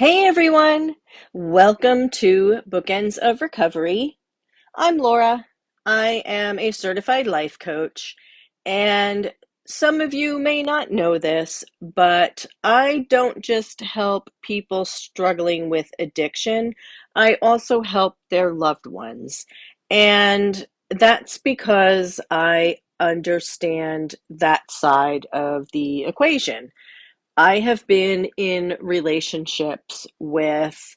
Hey everyone, welcome to Bookends of Recovery. I'm Laura. I am a certified life coach, and some of you may not know this, but I don't just help people struggling with addiction, I also help their loved ones. And that's because I understand that side of the equation. I have been in relationships with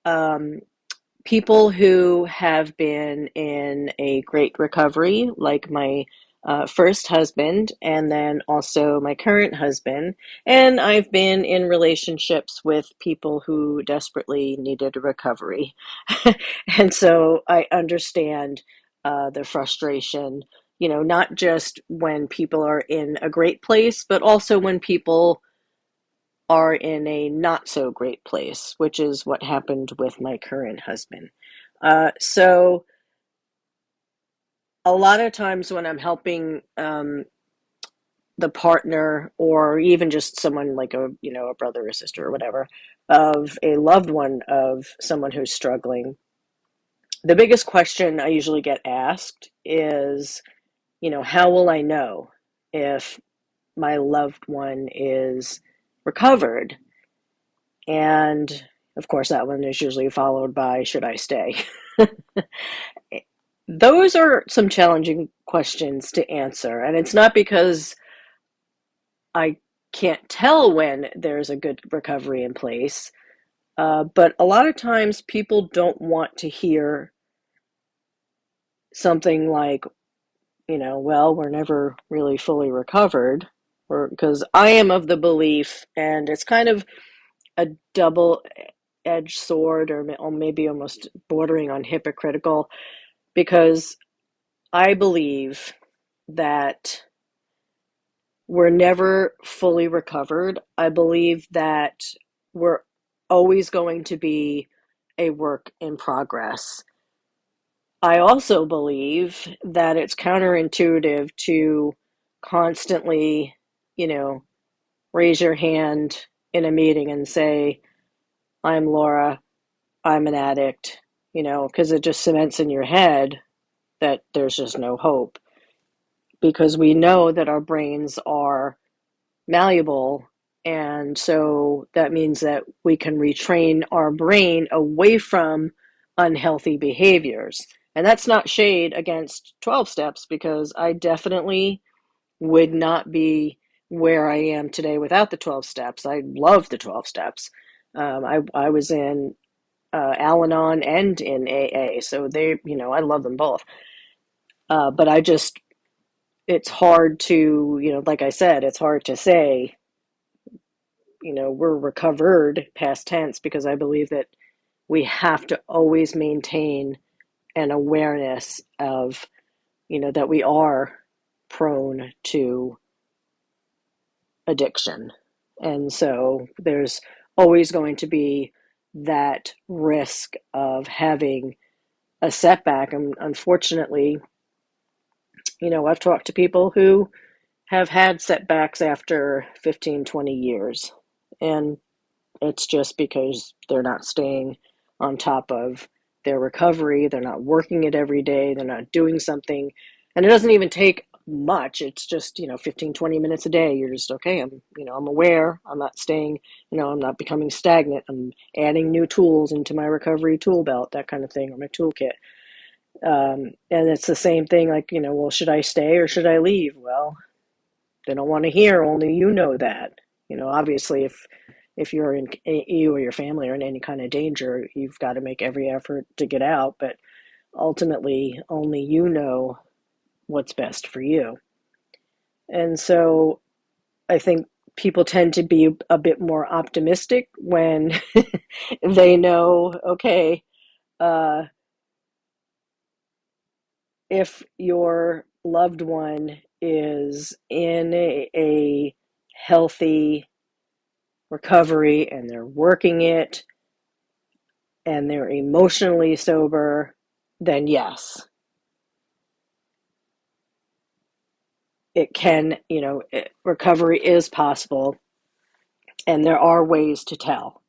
um, people who have been in a great recovery, like my first husband, and then also my current husband. And I've been in relationships with people who desperately needed a recovery. And so I understand the frustration, not just when people are in a great place, but also when people are in a not so great place, which is what happened with my current husband. So a lot of times when I'm helping the partner or even just someone like a brother or sister or whatever of a loved one of someone who's struggling, the biggest question I usually get asked is, how will I know if my loved one is recovered? And of course, that one is usually followed by, should I stay? Those are some challenging questions to answer. And it's not because I can't tell when there's a good recovery in place, but a lot of times people don't want to hear something like, well, we're never really fully recovered. Or because I am of the belief, and it's kind of a double-edged sword, or maybe almost bordering on hypocritical, because I believe that we're never fully recovered. I believe that we're always going to be a work in progress. I also believe that it's counterintuitive to constantly, you know, raise your hand in a meeting and say, I'm Laura, I'm an addict, because it just cements in your head that there's just no hope. Because we know that our brains are malleable. And so that means that we can retrain our brain away from unhealthy behaviors. And that's not shade against 12 steps, because I definitely would not be where I am today without the 12 steps. I love the 12 steps. I was in Al-Anon and in AA, so I love them both. But it's hard to, like I said, it's hard to say, we're recovered past tense, because I believe that we have to always maintain an awareness of, that we are prone to addiction. And so there's always going to be that risk of having a setback. And unfortunately, I've talked to people who have had setbacks after 15, 20 years. And it's just because they're not staying on top of their recovery. They're not working it every day. They're not doing something. And it doesn't even take much. It's just, 15, 20 minutes a day. You're just, okay, I'm aware. I'm not staying, I'm not becoming stagnant. I'm adding new tools into my recovery tool belt, that kind of thing, or my toolkit. And it's the same thing, like, well, should I stay or should I leave? Well, they don't want to hear, only you know that. Obviously, if you or your family are in any kind of danger, you've got to make every effort to get out. But ultimately, only you know what's best for you. And so I think people tend to be a bit more optimistic when they know, okay, uh, if your loved one is in a healthy recovery and they're working it and they're emotionally sober, then yes, it can, recovery is possible, and there are ways to tell.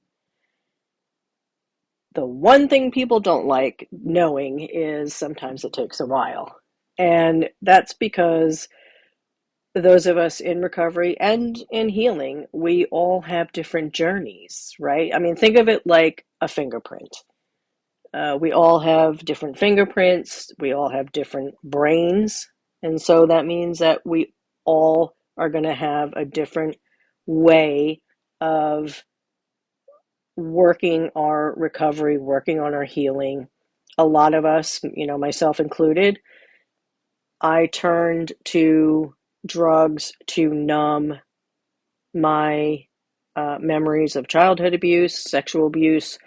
The one thing people don't like knowing is sometimes it takes a while. And that's because those of us in recovery and in healing, we all have different journeys, right? I mean, think of it like a fingerprint. We all have different fingerprints, we all have different brains. And so that means that we all are going to have a different way of working our recovery, working on our healing. A lot of us, myself included, I turned to drugs to numb my memories of childhood abuse, sexual abuse,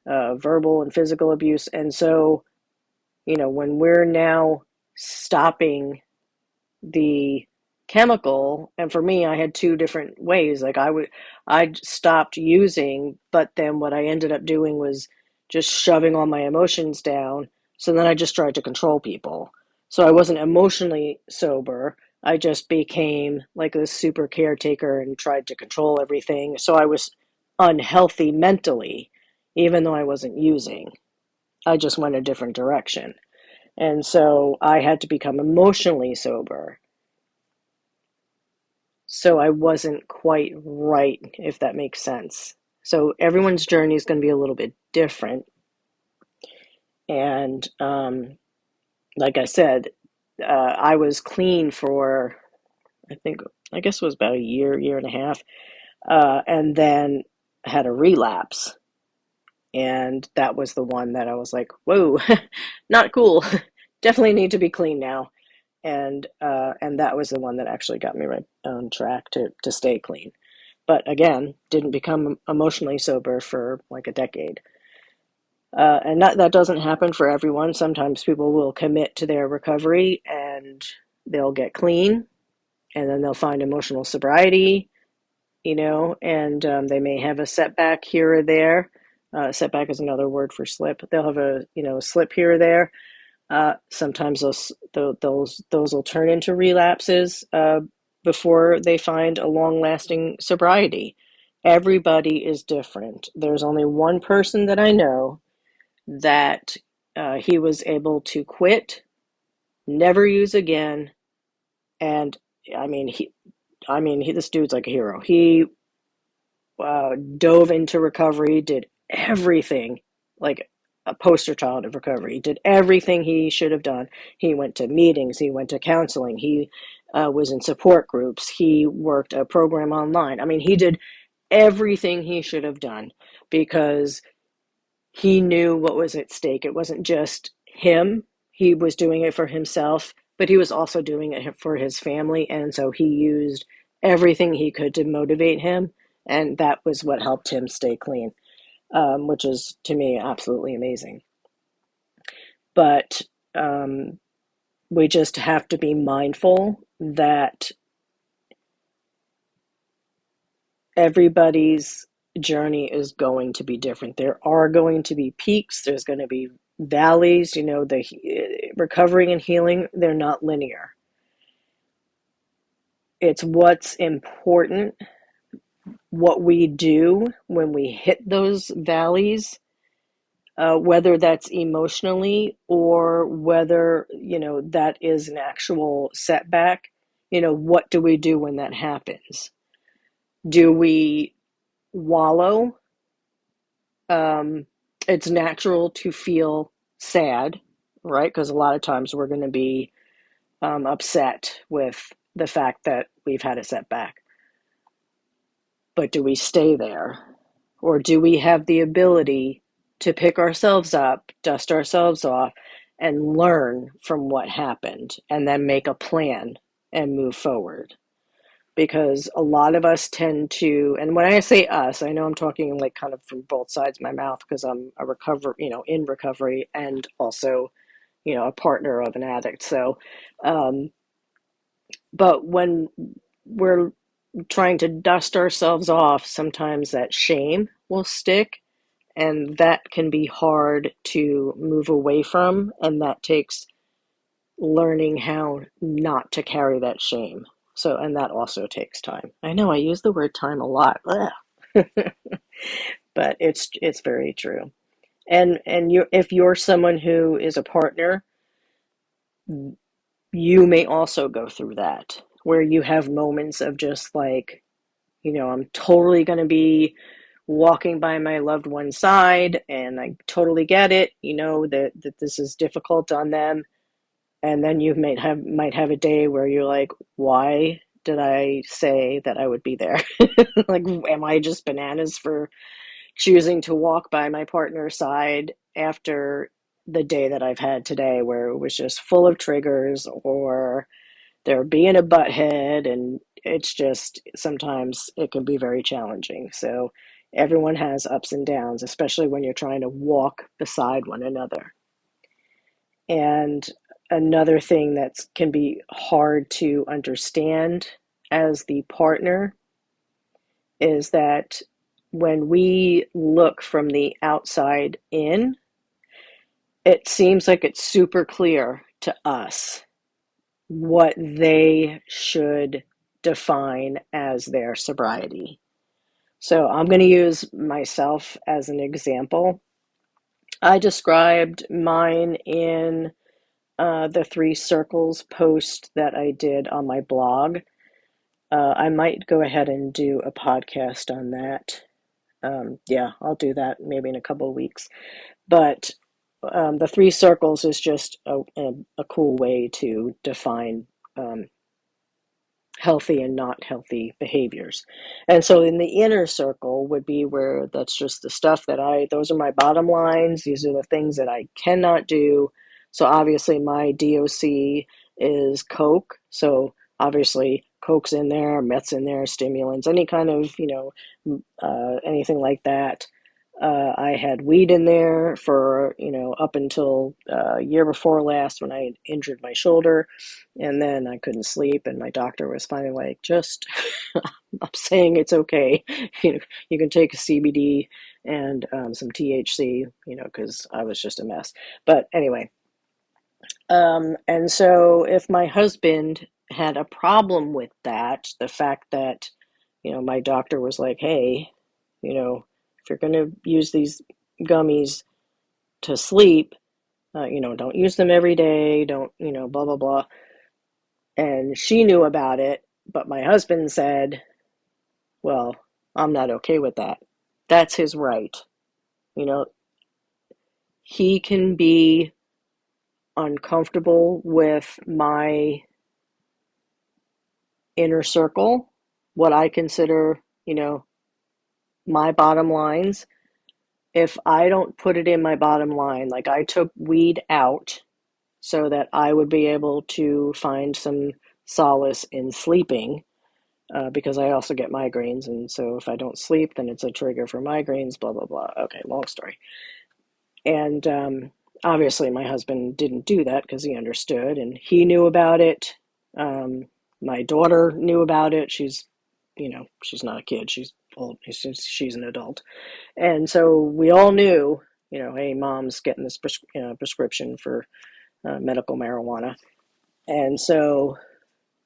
verbal and physical abuse. And so, when we're now stopping the chemical, and for me I had two different ways. Like I stopped using, but then what I ended up doing was just shoving all my emotions down. So then I just tried to control people. So I wasn't emotionally sober. I just became like this super caretaker and tried to control everything. So I was unhealthy mentally, even though I wasn't using. I just went a different direction. And so I had to become emotionally sober. So I wasn't quite right, if that makes sense. So everyone's journey is going to be a little bit different. And like I said, I was clean for, I think, I guess it was about a year, year and a half, and then had a relapse. And that was the one that I was like, whoa, not cool. Definitely need to be clean now. And that was the one that actually got me right on track to stay clean. But again, didn't become emotionally sober for like a decade. And that doesn't happen for everyone. Sometimes people will commit to their recovery and they'll get clean, and then they'll find emotional sobriety, and they may have a setback here or there. Setback is another word for slip. They'll have a slip here or there. Sometimes those will turn into relapses before they find a long-lasting sobriety. Everybody is different. There's only one person that I know that he was able to quit, never use again, and I mean this dude's like a hero. He dove into recovery, did everything like a poster child of recovery. He did everything he should have done. He went to meetings, he went to counseling, he was in support groups, he worked a program online. I mean, he did everything he should have done because he knew what was at stake. It wasn't just him, he was doing it for himself, but he was also doing it for his family. And so he used everything he could to motivate him. And that was what helped him stay clean, which is to me absolutely amazing. But we just have to be mindful that everybody's journey is going to be different. There are going to be peaks, there's going to be valleys. The recovering and healing, they're not linear. It's what's important, what we do when we hit those valleys, whether that's emotionally or whether, that is an actual setback. What do we do when that happens? Do we wallow? It's natural to feel sad, right? Because a lot of times we're going to be upset with the fact that we've had a setback. But do we stay there? Or do we have the ability to pick ourselves up, dust ourselves off, and learn from what happened, and then make a plan and move forward? Because a lot of us tend to, and when I say us, I know I'm talking like kind of from both sides of my mouth because I'm in recovery and also, a partner of an addict. So, but when we're trying to dust ourselves off, sometimes that shame will stick, and that can be hard to move away from, and that takes learning how not to carry that shame. So, and that also takes time. I know I use the word time a lot, but it's very true. And you, if you're someone who is a partner, you may also go through that where you have moments of just like, I'm totally going to be walking by my loved one's side, and I totally get it, that this is difficult on them. And then you might have a day where you're like, why did I say that I would be there? Like, am I just bananas for choosing to walk by my partner's side after the day that I've had today, where it was just full of triggers, or they're being a butthead, and it's just sometimes it can be very challenging. So everyone has ups and downs, especially when you're trying to walk beside one another. And another thing that can be hard to understand as the partner is that when we look from the outside in, it seems like it's super clear to us what they should define as their sobriety. So I'm going to use myself as an example. I described mine in the three circles post that I did on my blog. I might go ahead and do a podcast on that. Yeah, I'll do that maybe in a couple of weeks. But the three circles is just a cool way to define um, healthy and not healthy behaviors. And so in the inner circle would be where that's just the stuff those are my bottom lines. These are the things that I cannot do. So obviously my DOC is Coke. So obviously Coke's in there, meth's in there, stimulants, any kind of, anything like that. I had weed in there for, up until year before last when I injured my shoulder, and then I couldn't sleep, and my doctor was finally like, just, I'm saying it's okay. You can take a CBD and some THC, because I was just a mess. But anyway, and so if my husband had a problem with that, the fact that, my doctor was like, hey, if you're going to use these gummies to sleep, don't use them every day, don't, blah, blah, blah. And she knew about it, but my husband said, well, I'm not okay with that. That's his right. You know, he can be uncomfortable with my inner circle, what I consider, my bottom lines. If I don't put it in my bottom line, like I took weed out so that I would be able to find some solace in sleeping, because I also get migraines. And so if I don't sleep, then it's a trigger for migraines, blah, blah, blah. Okay, long story. And obviously, my husband didn't do that because he understood and he knew about it. My daughter knew about it. She's not a kid. She's old. She's an adult. And so we all knew, hey, mom's getting this prescription for medical marijuana. And so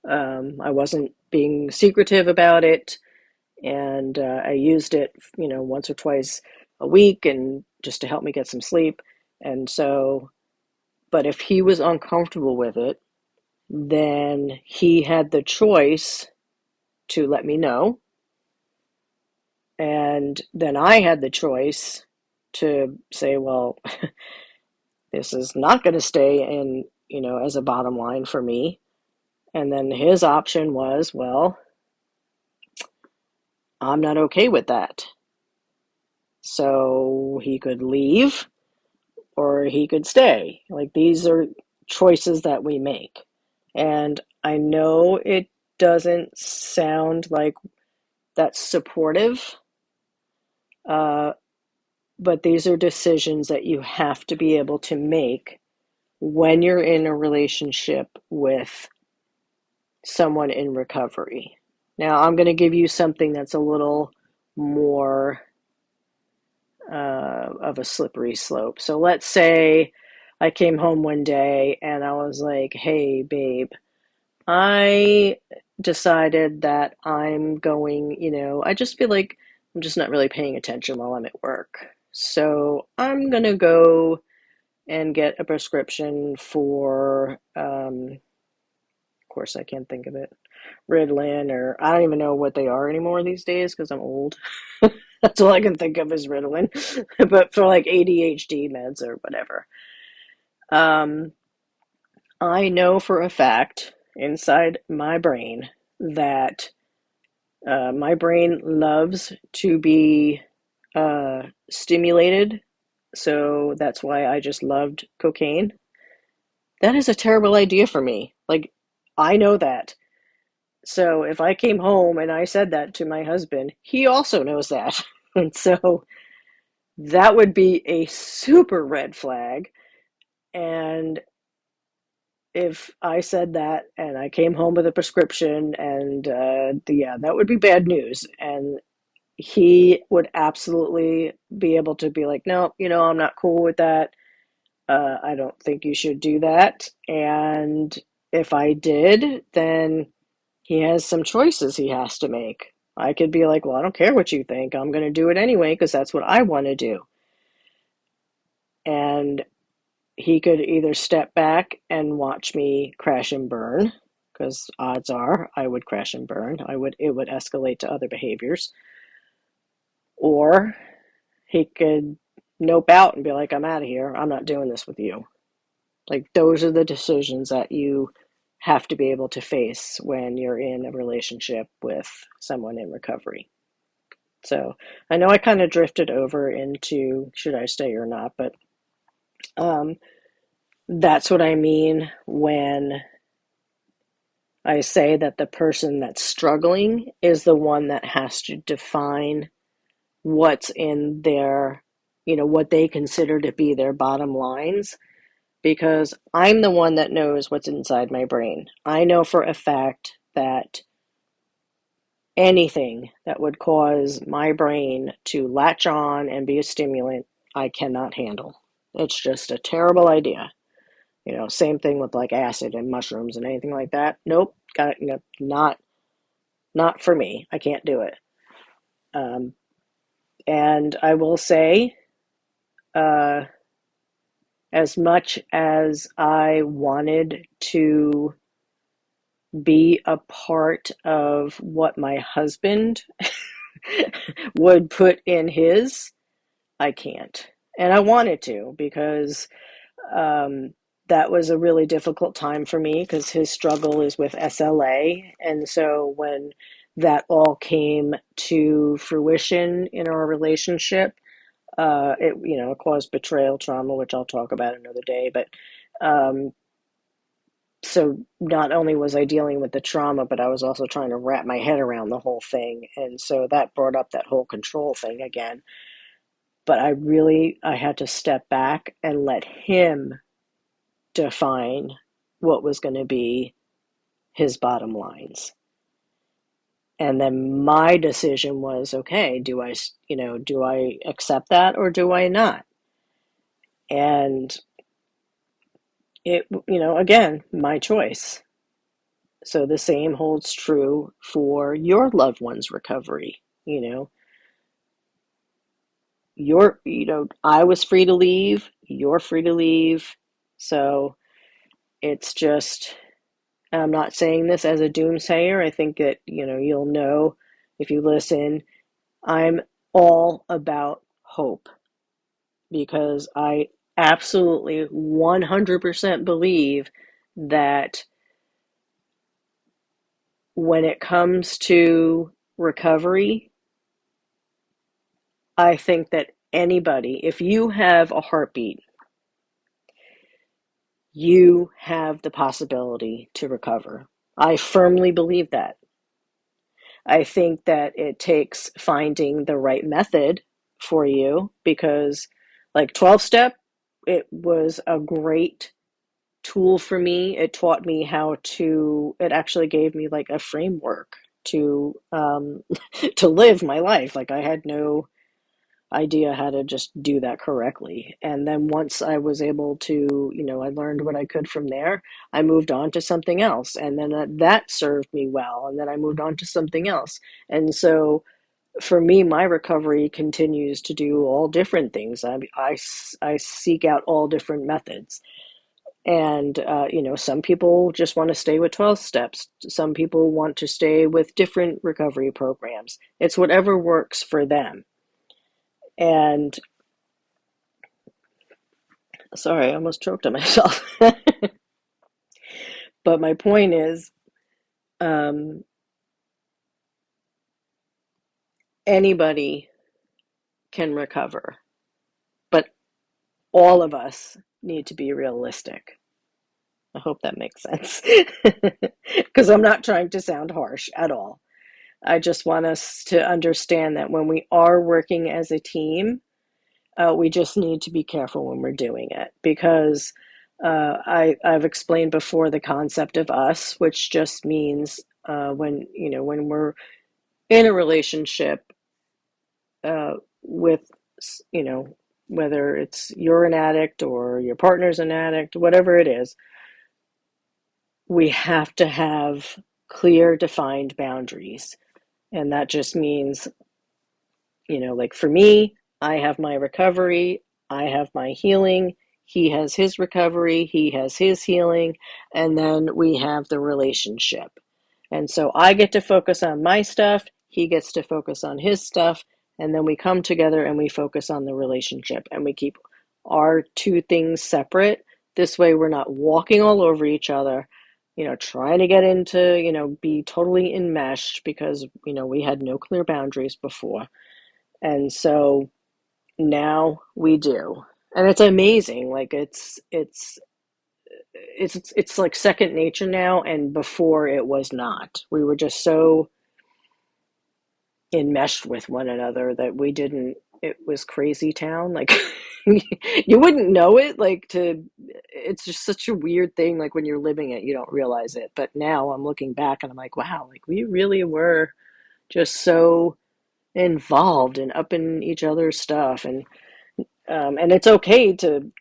I wasn't being secretive about it. And I used it, once or twice a week and just to help me get some sleep. And so, but if he was uncomfortable with it, then he had the choice to let me know. And then I had the choice to say, well, this is not going to stay in, as a bottom line for me. And then his option was, well, I'm not okay with that. So he could leave or he could stay. Like, these are choices that we make. And I know it doesn't sound like that's supportive, uh, but these are decisions that you have to be able to make when you're in a relationship with someone in recovery. Now, I'm going to give you something that's a little more of a slippery slope. So let's say I came home one day and I was like, hey, babe, I decided that I'm going, I just feel like I'm just not really paying attention while I'm at work. So I'm gonna go and get a prescription for, of course, I can't think of it, Ritalin, or I don't even know what they are anymore these days because I'm old. That's all I can think of is Ritalin, but for like ADHD meds or whatever. Um, I know for a fact inside my brain that my brain loves to be stimulated, so that's why I just loved cocaine. That is a terrible idea for me. Like, I know that. So if I came home and I said that to my husband, he also knows that. And so that would be a super red flag. And if I said that and I came home with a prescription, and yeah, that would be bad news. And he would absolutely be able to be like, no, I'm not cool with that. I don't think you should do that. And if I did, then he has some choices he has to make. I could be like, well, I don't care what you think. I'm going to do it anyway because that's what I want to do. And he could either step back and watch me crash and burn, because odds are I would crash and burn. It would escalate to other behaviors. Or he could nope out and be like, I'm out of here. I'm not doing this with you. Like, those are the decisions that you have to be able to face when you're in a relationship with someone in recovery. So I know I kind of drifted over into should I stay or not, but um, that's what I mean when I say that the person that's struggling is the one that has to define what's in their, what they consider to be their bottom lines, because I'm the one that knows what's inside my brain. I know for a fact that anything that would cause my brain to latch on and be a stimulant, I cannot handle. It's just a terrible idea. Same thing with like acid and mushrooms and anything like that. Nope, got it. No, not for me. I can't do it. Um, and I will say, uh, as much as I wanted to be a part of what my husband would put in his, I can't. And I wanted to because um, that was a really difficult time for me because his struggle is with SLA. And so when that all came to fruition in our relationship, it caused betrayal trauma, which I'll talk about another day. But um, so not only was I dealing with the trauma, but I was also trying to wrap my head around the whole thing. And so that brought up that whole control thing again. But I had to step back and let him define what was going to be his bottom lines. And then my decision was, okay, do I accept that or do I not? And again, my choice. So the same holds true for your loved one's recovery. I was free to leave, you're free to leave. So it's just, I'm not saying this as a doomsayer. I think that, you'll know if you listen, I'm all about hope because I absolutely 100% believe that when it comes to recovery, I think that anybody, if you have a heartbeat, you have the possibility to recover. I firmly believe that. I think that it takes finding the right method for you because, like 12 step, it was a great tool for me. It taught me it actually gave me like a framework to to live my life. Like I had no idea how to just do that correctly. And then once I was able to, I learned what I could from there, I moved on to something else. And then that served me well. And then I moved on to something else. And so for me, my recovery continues to do all different things. I seek out all different methods. And, some people just want to stay with 12 steps. Some people want to stay with different recovery programs. It's whatever works for them. And sorry, I almost choked on myself. But my point is, um, anybody can recover, but all of us need to be realistic. I hope that makes sense. Because I'm not trying to sound harsh at all. I just want us to understand that when we are working as a team, we just need to be careful when we're doing it because I've explained before the concept of us, which just means when we're in a relationship with, you know, whether it's you're an addict or your partner's an addict, whatever it is, we have to have clear, defined boundaries. And that just means, like for me, I have my recovery, I have my healing, he has his recovery, he has his healing, and then we have the relationship. And so I get to focus on my stuff, he gets to focus on his stuff, and then we come together and we focus on the relationship and we keep our two things separate. This way we're not walking all over each other, trying to get into, be totally enmeshed because, we had no clear boundaries before. And so now we do. And it's amazing. Like it's like second nature now, and before it was not. We were just so enmeshed with one another that we didn't it was crazy town. Like you wouldn't know it, it's just such a weird thing. Like when you're living it, you don't realize it. But now I'm looking back and I'm like, wow, like we really were just so involved and up in each other's stuff. And it's okay to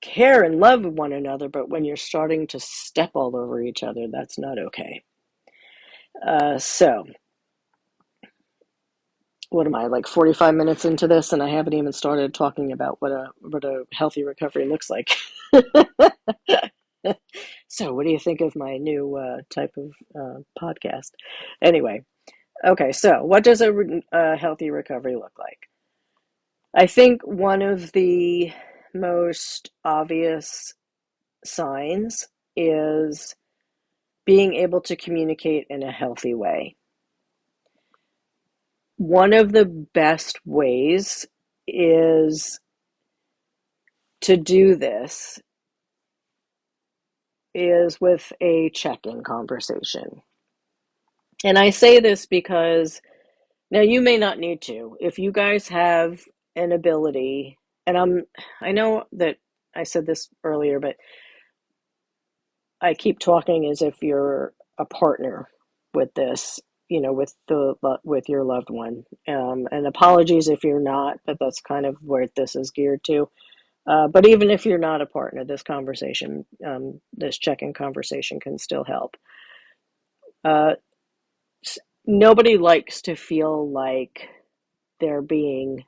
care and love one another, but when you're starting to step all over each other, that's not okay. So what am I, like 45 minutes into this, and I haven't even started talking about what a healthy recovery looks like. So what do you think of my new type of podcast? Anyway, okay, so what does a healthy recovery look like? I think one of the most obvious signs is being able to communicate in a healthy way. One of the best ways is to do this is with a check-in conversation. And I say this because now you may not need to. If you guys have an ability, and I know that I said this earlier, but I keep talking as if you're a partner with this, with your loved one. And apologies if you're not, but that's kind of where this is geared to. But even if you're not a partner, this check-in conversation can still help. Uh, Nobody likes to feel like they're being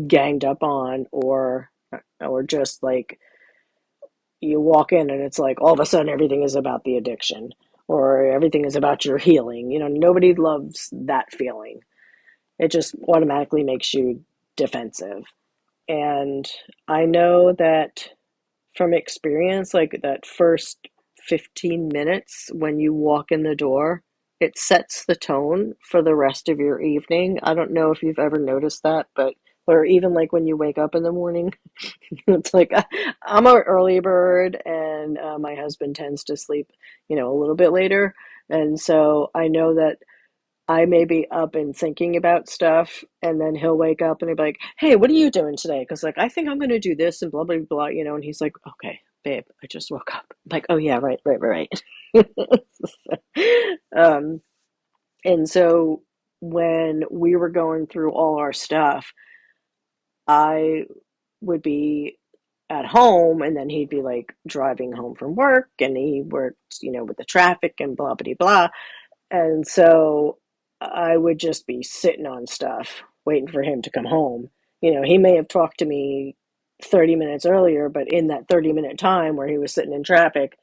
ganged up on, or just like you walk in and it's like all of a sudden everything is about the addiction or everything is about your healing. Nobody loves that feeling. It just automatically makes you defensive. And I know that from experience, like that first 15 minutes when you walk in the door, it sets the tone for the rest of your evening. I don't know if you've ever noticed that, but or even like when you wake up in the morning, it's like I'm an early bird, and my husband tends to sleep, a little bit later. And so I know that I may be up and thinking about stuff, and then he'll wake up and he'll be like, "Hey, what are you doing today?" Because like I think I'm going to do this and blah blah blah, And he's like, "Okay, babe, I just woke up." I'm like, "Oh yeah, right, right, right, right." And so when we were going through all our stuff, I would be at home, and then he'd be like driving home from work, and he worked, with the traffic and blah blah blah. And so I would just be sitting on stuff, waiting for him to come home. He may have talked to me 30 minutes earlier, but in that 30-minute time where he was sitting in traffic,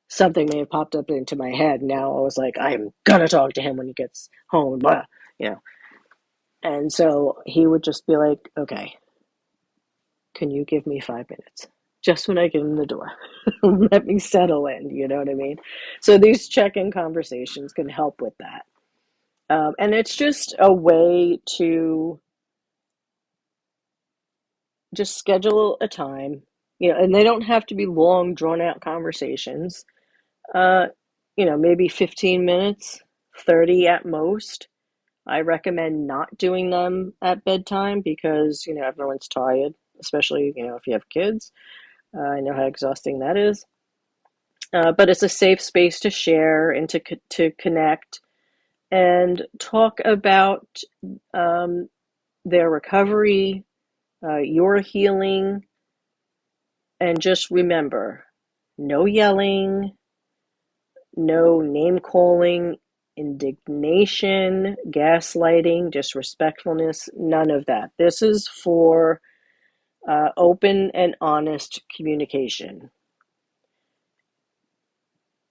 something may have popped up into my head. Now I was like, I'm gonna talk to him when he gets home, blah, you know. And so he would just be like, okay, can you give me 5 minutes? Just when I get in the door, let me settle in, you know what I mean? So these check-in conversations can help with that. And it's just a way to just schedule a time, and they don't have to be long, drawn-out conversations. Uh, maybe 15 minutes, 30 at most. I recommend not doing them at bedtime because, everyone's tired, especially, if you have kids. I know how exhausting that is. But it's a safe space to share and to connect and talk about um, their recovery, your healing, and just remember, no yelling, no name calling, indignation, gaslighting, disrespectfulness, none of that. This is for open and honest communication.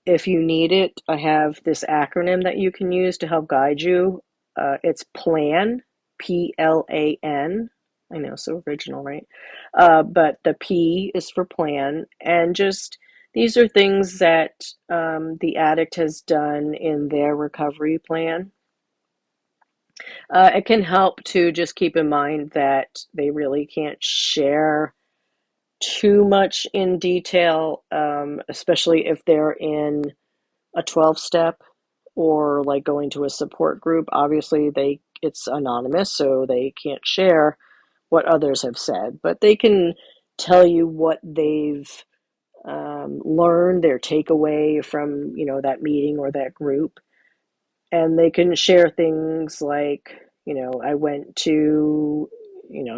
If you need it, I have this acronym that you can use to help guide you. It's PLAN, PLAN. I know, so original, right? But the P is for plan. And just these are things that the addict has done in their recovery plan. It can help to just keep in mind that they really can't share too much in detail, especially if they're in a 12-step or like going to a support group. Obviously, it's anonymous, so they can't share what others have said, but they can tell you what they've learned, their takeaway from that meeting or that group. And they can share things like, I went to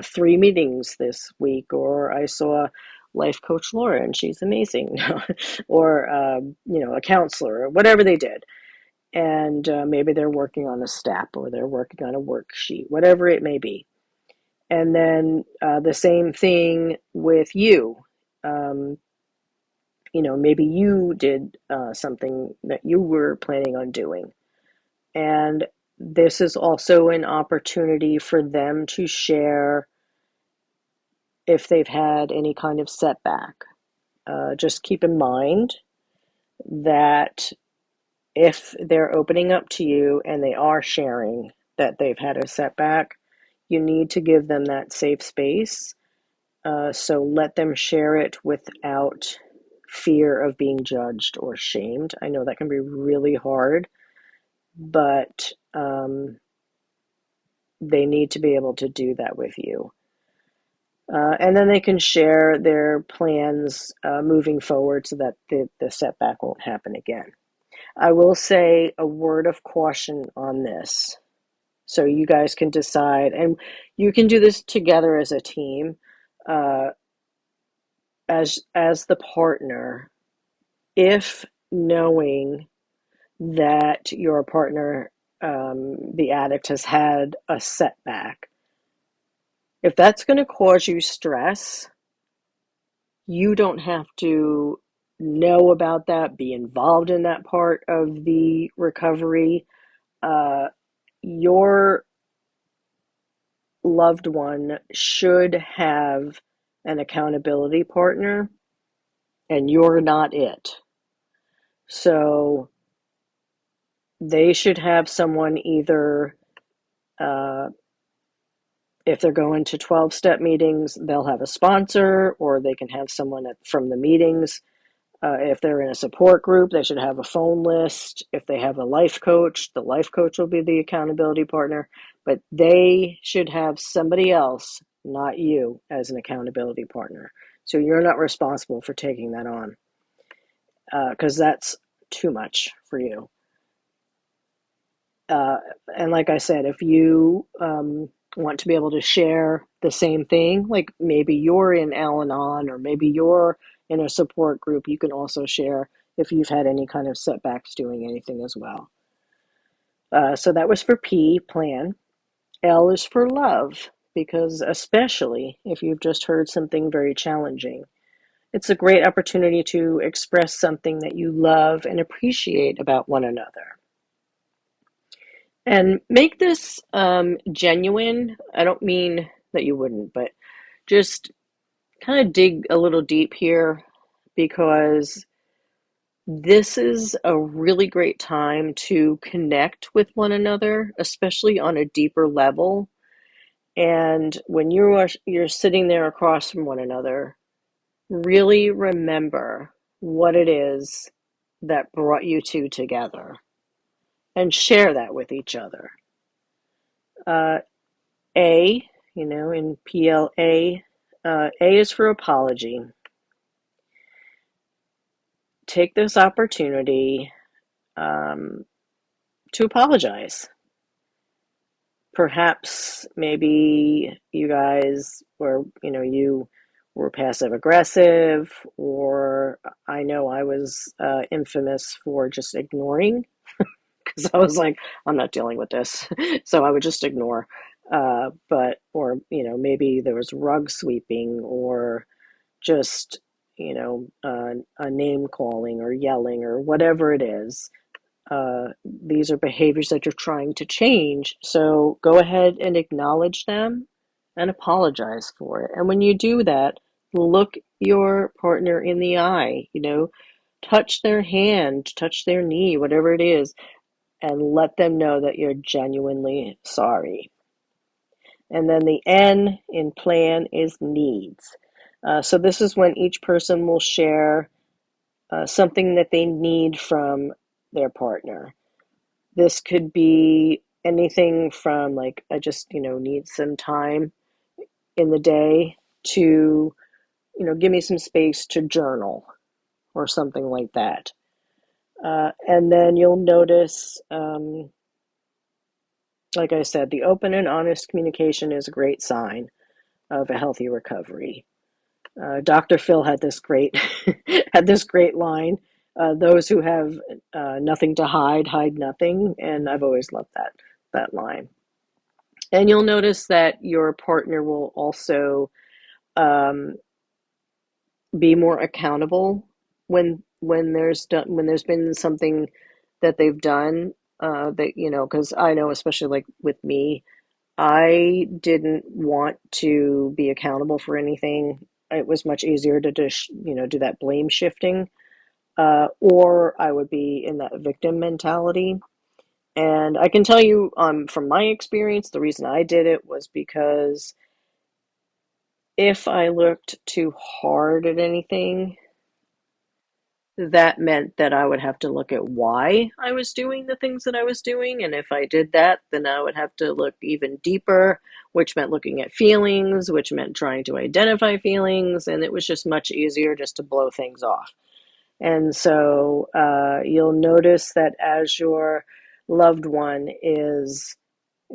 3 meetings this week, or I saw life coach Laura and she's amazing, or a counselor, or whatever they did. And maybe they're working on a step or they're working on a worksheet, whatever it may be. And then the same thing with you. Um, maybe you did something that you were planning on doing. And this is also an opportunity for them to share if they've had any kind of setback. Just keep in mind that if they're opening up to you and they are sharing that they've had a setback, you need to give them that safe space. So let them share it without fear of being judged or shamed. I know that can be really hard, but they need to be able to do that with you. And then they can share their plans moving forward so that the setback won't happen again. I will say a word of caution on this. So you guys can decide, and you can do this together as a team, uh, as the partner, if knowing that your partner, the addict, has had a setback. If that's going to cause you stress, you don't have to know about that, be involved in that part of the recovery. Your loved one should have an accountability partner, and you're not it. So they should have someone either, uh, if they're going to 12-step meetings, they'll have a sponsor, or they can have someone from the meetings. If they're in a support group, they should have a phone list. If they have a life coach, the life coach will be the accountability partner. But they should have somebody else, not you, as an accountability partner. So you're not responsible for taking that on, because that's too much for you. And like I said, if you want to be able to share the same thing, like maybe you're in Al-Anon or maybe you're in a support group, you can also share if you've had any kind of setbacks doing anything as well. So that was for P, plan. L is for love, because especially if you've just heard something very challenging, it's a great opportunity to express something that you love and appreciate about one another. And make this genuine. I don't mean that you wouldn't, but just kind of dig a little deep here, because this is a really great time to connect with one another, especially on a deeper level. And when you're sitting there across from one another, really remember what it is that brought you two together and share that with each other. Uh, A, in PLA, A is for apology. Take this opportunity um, to apologize. Perhaps maybe you guys you were passive aggressive, or I know I was infamous for just ignoring, because I was like, I'm not dealing with this. So I would just ignore. Or maybe there was rug sweeping, or just, a name calling or yelling or whatever it is. These are behaviors that you're trying to change. So go ahead and acknowledge them and apologize for it. And when you do that, look your partner in the eye, touch their hand, touch their knee, whatever it is, and let them know that you're genuinely sorry. And then the N in plan is needs. So this is when each person will share something that they need from their partner. This could be anything from, like, I just, need some time in the day, to, give me some space to journal or something like that. And then you'll notice, like I said, the open and honest communication is a great sign of a healthy recovery. Dr. Phil had this great had this great line. Those who have nothing to hide, hide nothing, and I've always loved that line. And you'll notice that your partner will also um, be more accountable when there's been something that they've done, that, because I know, especially like with me, I didn't want to be accountable for anything. It was much easier to just, do that blame shifting, or I would be in that victim mentality. And I can tell you, from my experience, the reason I did it was because if I looked too hard at anything, that meant that I would have to look at why I was doing the things that I was doing. And if I did that, then I would have to look even deeper, which meant looking at feelings, which meant trying to identify feelings. And it was just much easier just to blow things off. And so you'll notice that as your loved one is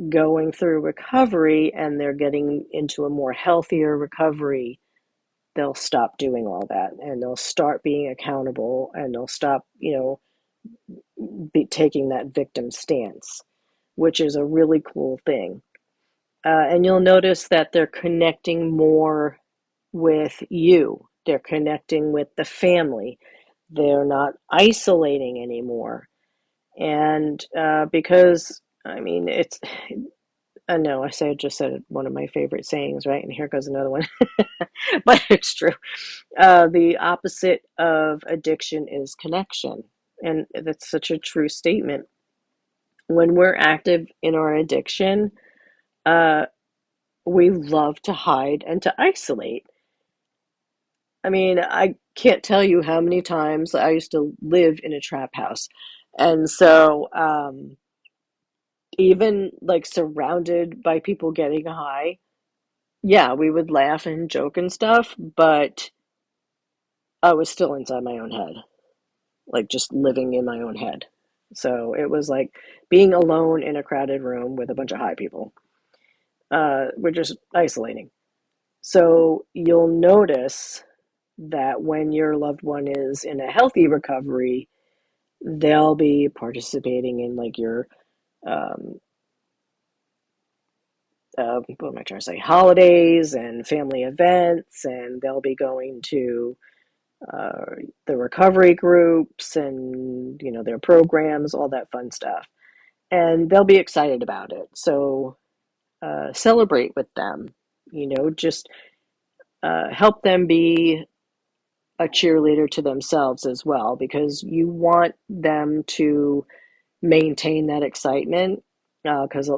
going through recovery and they're getting into a more healthier recovery, they'll stop doing all that, and they'll start being accountable, and they'll stop, taking that victim stance, which is a really cool thing. And you'll notice that they're connecting more with you. They're connecting with the family. They're not isolating anymore. And because, I mean, I know I just said one of my favorite sayings, right? And here goes another one, but it's true. The opposite of addiction is connection. And that's such a true statement. When we're active in our addiction, uh, we love to hide and to isolate. I mean, I can't tell you how many times I used to live in a trap house. And so, even like surrounded by people getting high, yeah, we would laugh and joke and stuff, but I was still inside my own head, like just living in my own head. So it was like being alone in a crowded room with a bunch of high people. We're just isolating. So you'll notice that when your loved one is in a healthy recovery, they'll be participating in like your um, what am I trying to say? Holidays and family events, and they'll be going to uh, the recovery groups and their programs, all that fun stuff, and they'll be excited about it. So celebrate with them. Just help them be a cheerleader to themselves as well, because you want them to maintain that excitement, because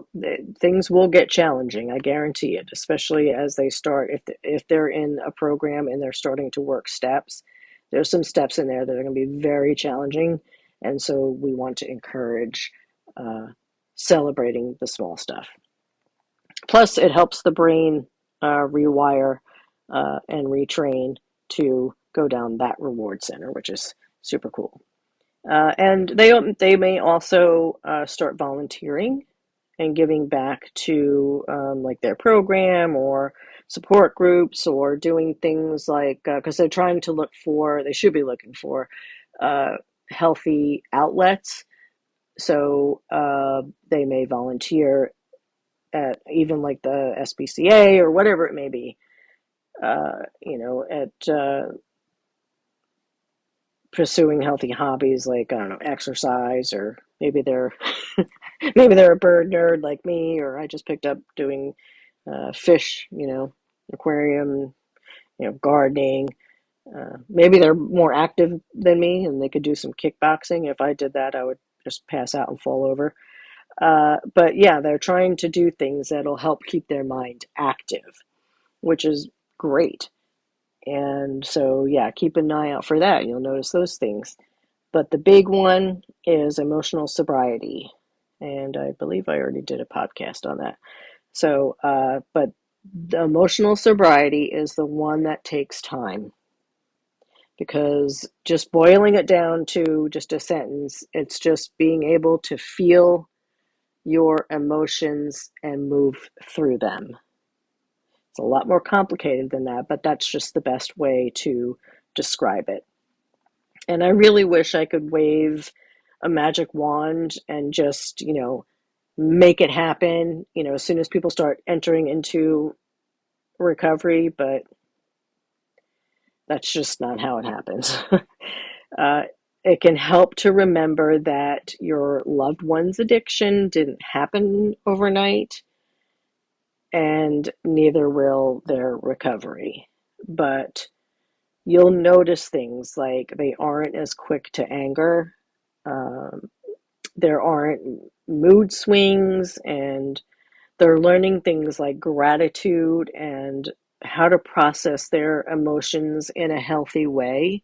things will get challenging, I guarantee it, especially as they start, if they're in a program and they're starting to work steps. There's some steps in there that are going to be very challenging, and so we want to encourage uh, celebrating the small stuff. Plus, it helps the brain rewire and retrain to go down that reward center, which is super cool. And they may also start volunteering and giving back to like their program or support groups, or doing things like, because they're trying to they should be looking for uh, healthy outlets. So they may volunteer at even like the SPCA or whatever it may be, at pursuing healthy hobbies like, I don't know, exercise, or maybe they're maybe they're a bird nerd like me, or I just picked up doing fish, aquarium, gardening. Maybe they're more active than me and they could do some kickboxing. If I did that, I would just pass out and fall over. But yeah, they're trying to do things that'll help keep their mind active, which is great. And so, yeah, keep an eye out for that. You'll notice those things. But the big one is emotional sobriety. And I believe I already did a podcast on that. So, but the emotional sobriety is the one that takes time, because just boiling it down to just a sentence, it's just being able to feel your emotions and move through them. It's a lot more complicated than that, but that's just the best way to describe it. And I really wish I could wave a magic wand and just, make it happen, as soon as people start entering into recovery, but that's just not how it happens. uh, it can help to remember that your loved one's addiction didn't happen overnight, and neither will their recovery. But you'll notice things like they aren't as quick to anger. Um, there aren't mood swings, and they're learning things like gratitude and how to process their emotions in a healthy way.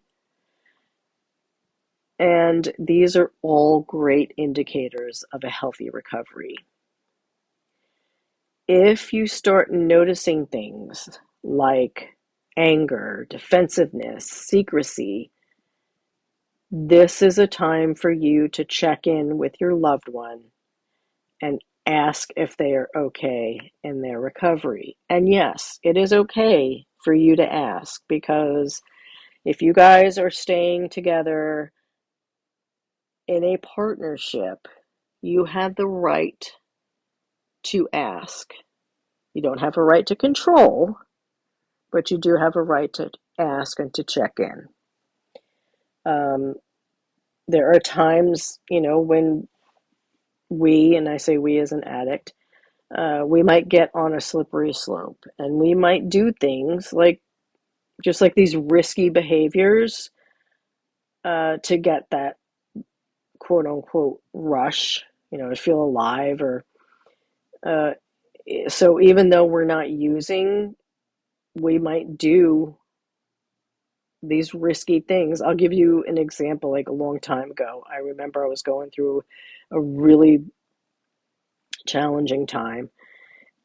And these are all great indicators of a healthy recovery. If you start noticing things like anger, defensiveness, secrecy, this is a time for you to check in with your loved one and ask if they are okay in their recovery. And yes, it is okay for you to ask, because if you guys are staying together in a partnership, you have the right to ask. You don't have a right to control, but you do have a right to ask and to check in. Um, there are times, when and I say we as an addict, we might get on a slippery slope, and we might do things like just like these risky behaviors to get that quote unquote rush, to feel alive, or uh, so even though we're not using, we might do these risky things. I'll give you an example. Like a long time ago, I remember I was going through a really challenging time,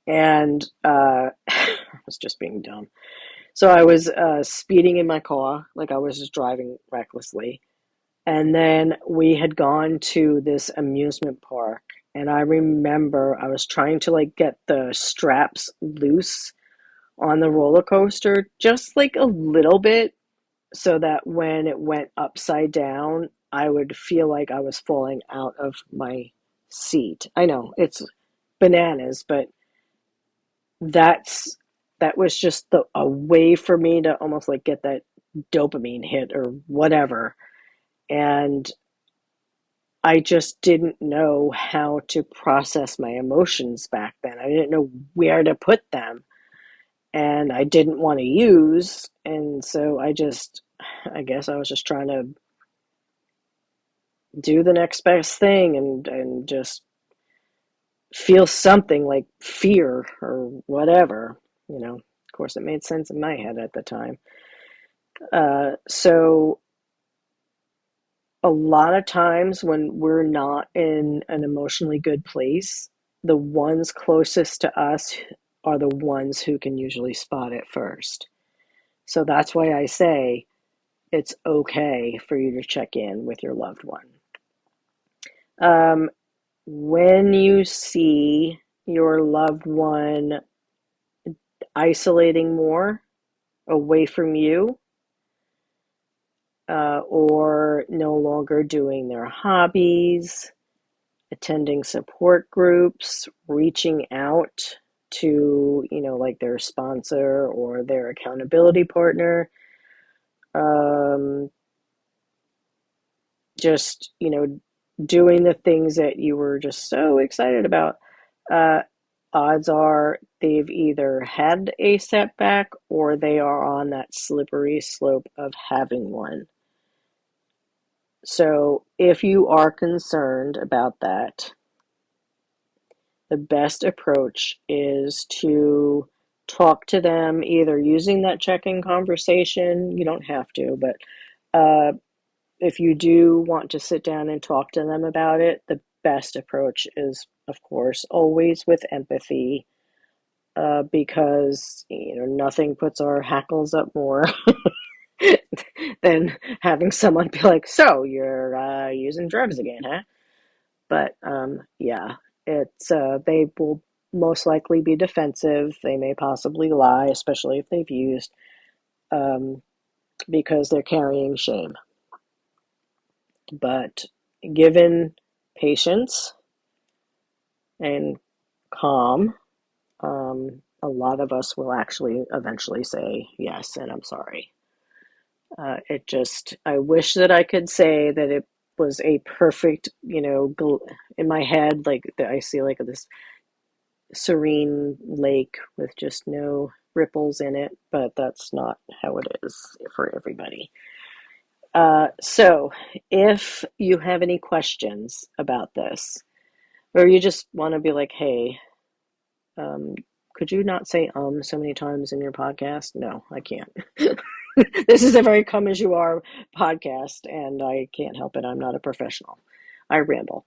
and I was just being dumb. So I was speeding in my car, like I was just driving recklessly. And then we had gone to this amusement park. And I remember I was trying to like get the straps loose on the roller coaster, just like a little bit, so that when it went upside down, I would feel like I was falling out of my seat. I know it's bananas, but that's that was just a way for me to almost like get that dopamine hit or whatever. And I just didn't know how to process my emotions back then. I didn't know where to put them, and I didn't want to use. And so I guess I was just trying to do the next best thing and just feel something like fear or whatever. Of course, it made sense in my head at the time. So a lot of times when we're not in an emotionally good place, the ones closest to us are the ones who can usually spot it first. So that's why I say it's okay for you to check in with your loved one. Um, when you see your loved one isolating more away from you, or no longer doing their hobbies, attending support groups, reaching out to, like their sponsor or their accountability partner, um, just, doing the things that you were just so excited about, uh, odds are they've either had a setback or they are on that slippery slope of having one. So if you are concerned about that, the best approach is to talk to them either using that check-in conversation. You don't have to, but if you do want to sit down and talk to them about it, the best approach is, of course, always with empathy, because nothing puts our hackles up more than having someone be like, "So you're using drugs again, huh?" But yeah, it's they will most likely be defensive. They may possibly lie, especially if they've used, um, because they're carrying shame. But given patience and calm, a lot of us will actually eventually say yes and I'm sorry. I wish that I could say that it was a perfect, in my head, like I see like this serene lake with just no ripples in it, but that's not how it is for everybody. So if you have any questions about this, or you just want to be like, hey, um, could you not say so many times in your podcast? No, I can't. This is a very come as you are podcast, and I can't help it. I'm not a professional. I ramble.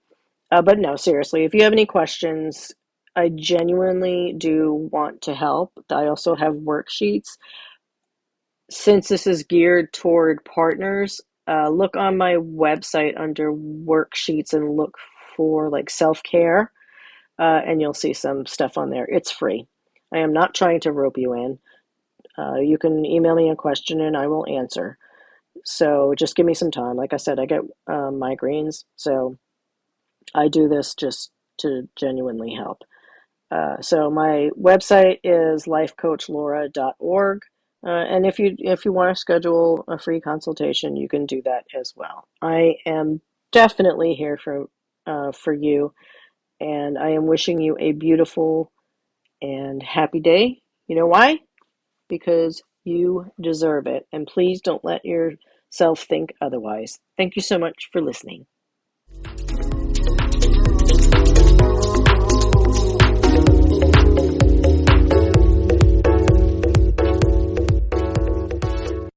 But no, seriously, if you have any questions, I genuinely do want to help. I also have worksheets. Since this is geared toward partners, look on my website under worksheets and look for like self-care, and you'll see some stuff on there. It's free. I am not trying to rope you in. You can email me a question and I will answer. So just give me some time. Like I said, I get migraines, so I do this just to genuinely help. So my website is lifecoachlaura.org. And if you want to schedule a free consultation, you can do that as well. I am definitely here for you, and I am wishing you a beautiful and happy day. You know why? Because you deserve it. And please don't let yourself think otherwise. Thank you so much for listening.